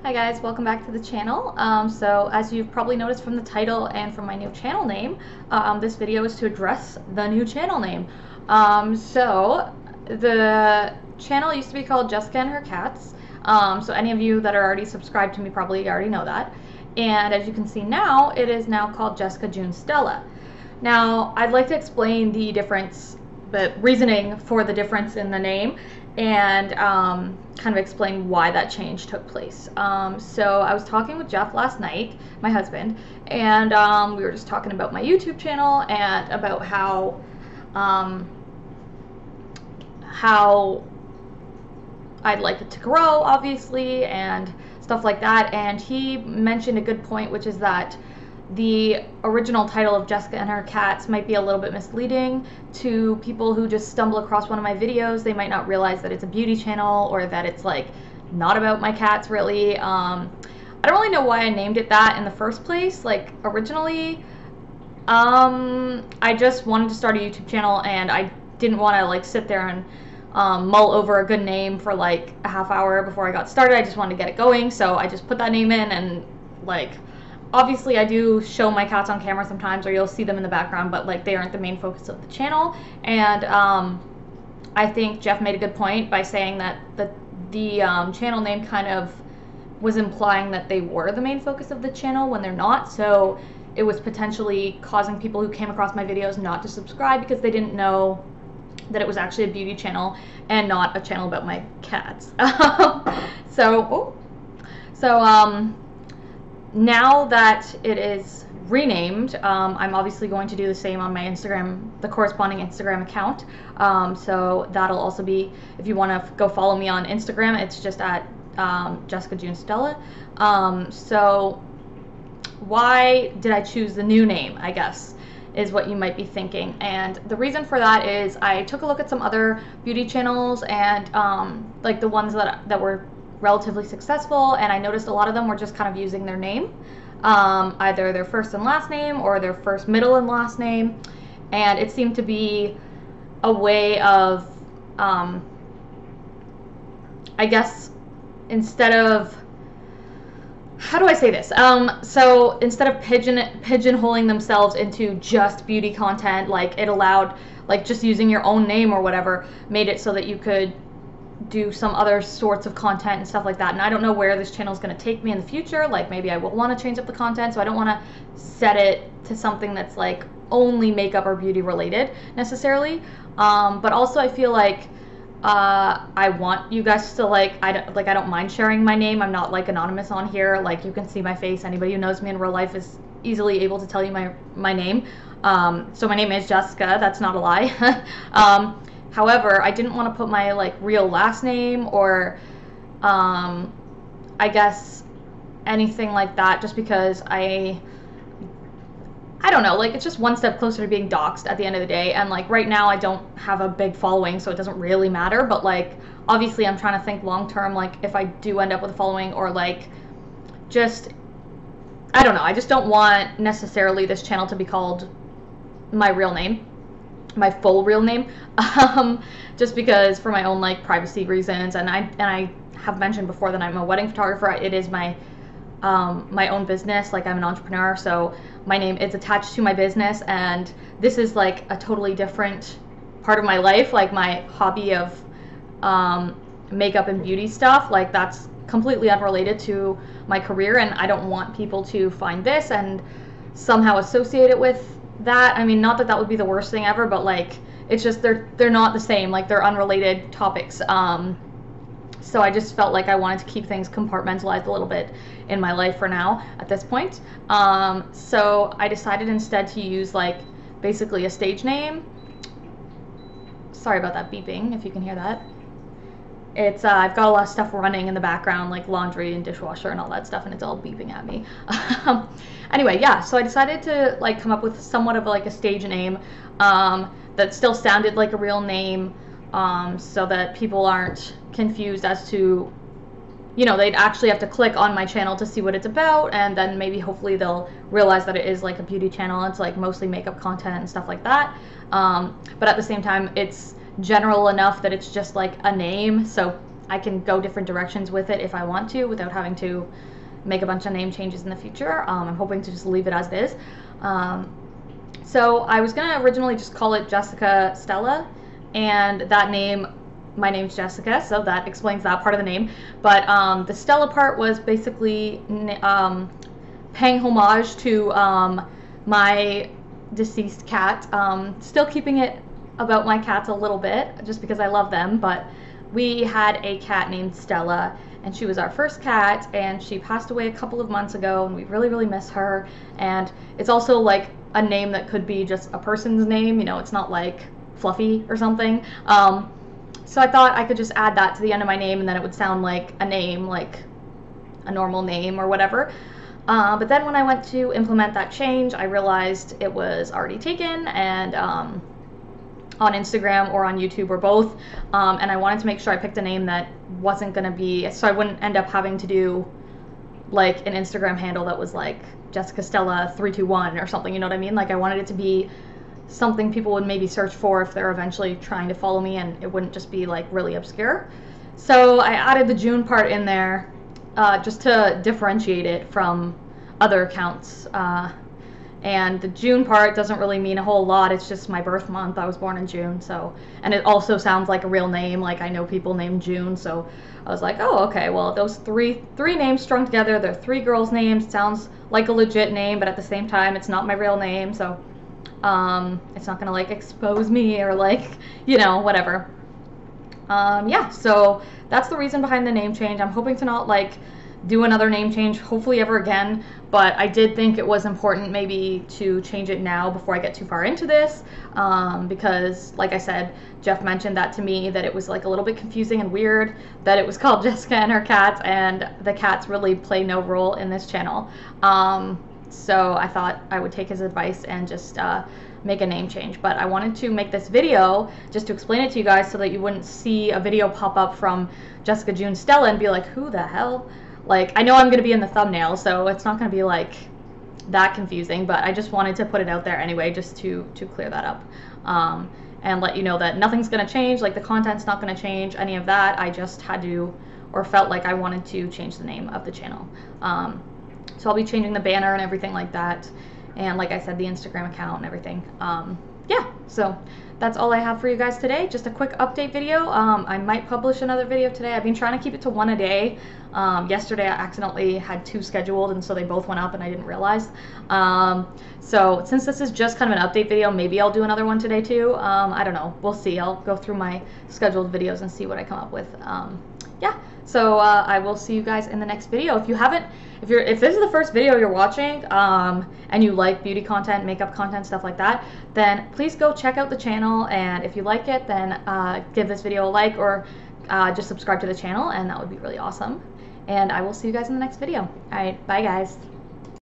Hi guys, welcome back to the channel. So as you've probably noticed from the title and from my new channel name, this video is to address the new channel name. So the channel used to be called Jessica and Her Cats. So any of you that are already subscribed to me probably already know that. And as you can see now, it is now called Jessica June Stella. Now I'd like to explain the difference, the reasoning for the difference in the name, and kind of explain why that change took place. So I was talking with Jeff last night, my husband, and we were just talking about my YouTube channel and about how I'd like it to grow, obviously, and stuff like that. And he mentioned a good point, which is that the original title of Jessica and Her Cats might be a little bit misleading to people who just stumble across one of my videos. They might not realize that it's a beauty channel or that it's like not about my cats really. I don't really know why I named it that in the first place. Like originally, I just wanted to start a YouTube channel and I didn't want to like sit there and mull over a good name for like a half hour before I got started. I just wanted to get it going, so I just put that name in, and like obviously I do show my cats on camera sometimes, or you'll see them in the background, but like they aren't the main focus of the channel. And I think Jeff made a good point by saying that the channel name kind of was implying that they were the main focus of the channel when they're not. So it was potentially causing people who came across my videos not to subscribe because they didn't know that it was actually a beauty channel and not a channel about my cats. Now that it is renamed, I'm obviously going to do the same on my Instagram, the corresponding Instagram account. So that'll also be, if you want to go follow me on Instagram, it's just at Jessica June Stella. So why did I choose the new name, I guess, is what you might be thinking. And the reason for that is I took a look at some other beauty channels and like the ones that were relatively successful, and I noticed a lot of them were just kind of using their name, either their first and last name or their first, middle, and last name. And it seemed to be a way of, I guess, instead of, how do I say this? So instead of pigeonholing themselves into just beauty content, like it allowed, like just using your own name or whatever, made it so that you could do some other sorts of content and stuff like that. And I don't know where this channel is going to take me in the future. Like maybe I will want to change up the content, so I don't want to set it to something that's like only makeup or beauty related necessarily. But also I feel like I want you guys to I don't mind sharing my name. I'm not like anonymous on here. Like you can see my face. Anybody who knows me in real life is easily able to tell you my name. So my name is Jessica. That's not a lie. However, I didn't want to put my like real last name or I guess anything like that, just because I don't know, like it's just one step closer to being doxxed at the end of the day. And like right now I don't have a big following, so it doesn't really matter, but like obviously I'm trying to think long term, like if I do end up with a following, or like just, I don't know, I just don't want necessarily this channel to be called my real name, my full real name, just because for my own like privacy reasons. And I have mentioned before that I'm a wedding photographer. It is my own business. Like I'm an entrepreneur, so my name is attached to my business, and this is like a totally different part of my life, like my hobby of makeup and beauty stuff. Like that's completely unrelated to my career, and I don't want people to find this and somehow associate it with that. I mean, not that that would be the worst thing ever, but like it's just they're not the same, like they're unrelated topics. So I just felt like I wanted to keep things compartmentalized a little bit in my life for now at this point. So I decided instead to use like basically a stage name. Sorry about that beeping, if you can hear that. It's I've got a lot of stuff running in the background, like laundry and dishwasher and all that stuff, and it's all beeping at me. Anyway, yeah, so I decided to like come up with somewhat of like a stage name that still sounded like a real name, so that people aren't confused as to, you know, they'd actually have to click on my channel to see what it's about, and then maybe hopefully they'll realize that it is like a beauty channel. It's like mostly makeup content and stuff like that, but at the same time it's general enough that it's just like a name, so I can go different directions with it if I want to without having to make a bunch of name changes in the future. I'm hoping to just leave it as it is. So I was gonna originally just call it Jessica Stella, and that name, my name's Jessica, so that explains that part of the name. But the Stella part was basically paying homage to my deceased cat. Still keeping it about my cats a little bit, just because I love them, but we had a cat named Stella, and she was our first cat, and she passed away a couple of months ago, and we really, really miss her. And it's also like a name that could be just a person's name, you know, it's not like Fluffy or something. So I thought I could just add that to the end of my name, and then it would sound like a name, like a normal name or whatever. But then when I went to implement that change, I realized it was already taken, and on Instagram or on YouTube or both, and I wanted to make sure I picked a name that wasn't going to be, so I wouldn't end up having to do like an Instagram handle that was like Jessica Stella 321 or something, you know what I mean? Like I wanted it to be something people would maybe search for if they're eventually trying to follow me, and it wouldn't just be like really obscure. So I added the June part in there just to differentiate it from other accounts. And the June part doesn't really mean a whole lot. It's just my birth month. I was born in June, so, and it also sounds like a real name. Like I know people named June, so I was like, oh, okay, well, those three names strung together, they're 3 girls' names. It sounds like a legit name, but at the same time, it's not my real name, so it's not gonna like expose me or like, you know, whatever. Yeah, so that's the reason behind the name change. I'm hoping to not like do another name change hopefully ever again, but I did think it was important maybe to change it now before I get too far into this, because like I said, Jeff mentioned that to me, that it was like a little bit confusing and weird that it was called Jessica and her cats, and the cats really play no role in this channel. So I thought I would take his advice and just make a name change. But I wanted to make this video just to explain it to you guys so that you wouldn't see a video pop up from Jessica June Stella and be like, who the hell? Like, I know I'm going to be in the thumbnail, so it's not going to be like that confusing, but I just wanted to put it out there anyway, just to clear that up, and let you know that nothing's going to change, like the content's not going to change, any of that. I just had to, or felt like I wanted to change the name of the channel. So I'll be changing the banner and everything like that, and like I said, the Instagram account and everything. Yeah, so that's all I have for you guys today. Just a quick update video. I might publish another video today. I've been trying to keep it to 1 a day. Yesterday I accidentally had 2 scheduled, and so they both went up and I didn't realize. So since this is just kind of an update video, maybe I'll do another one today too. I don't know, we'll see. I'll go through my scheduled videos and see what I come up with. Yeah, so I will see you guys in the next video. If you haven't, if this is the first video you're watching, and you like beauty content, makeup content, stuff like that, then please go check out the channel, and if you like it, then give this video a like, or just subscribe to the channel, and that would be really awesome. And I will see you guys in the next video. Alright, bye guys.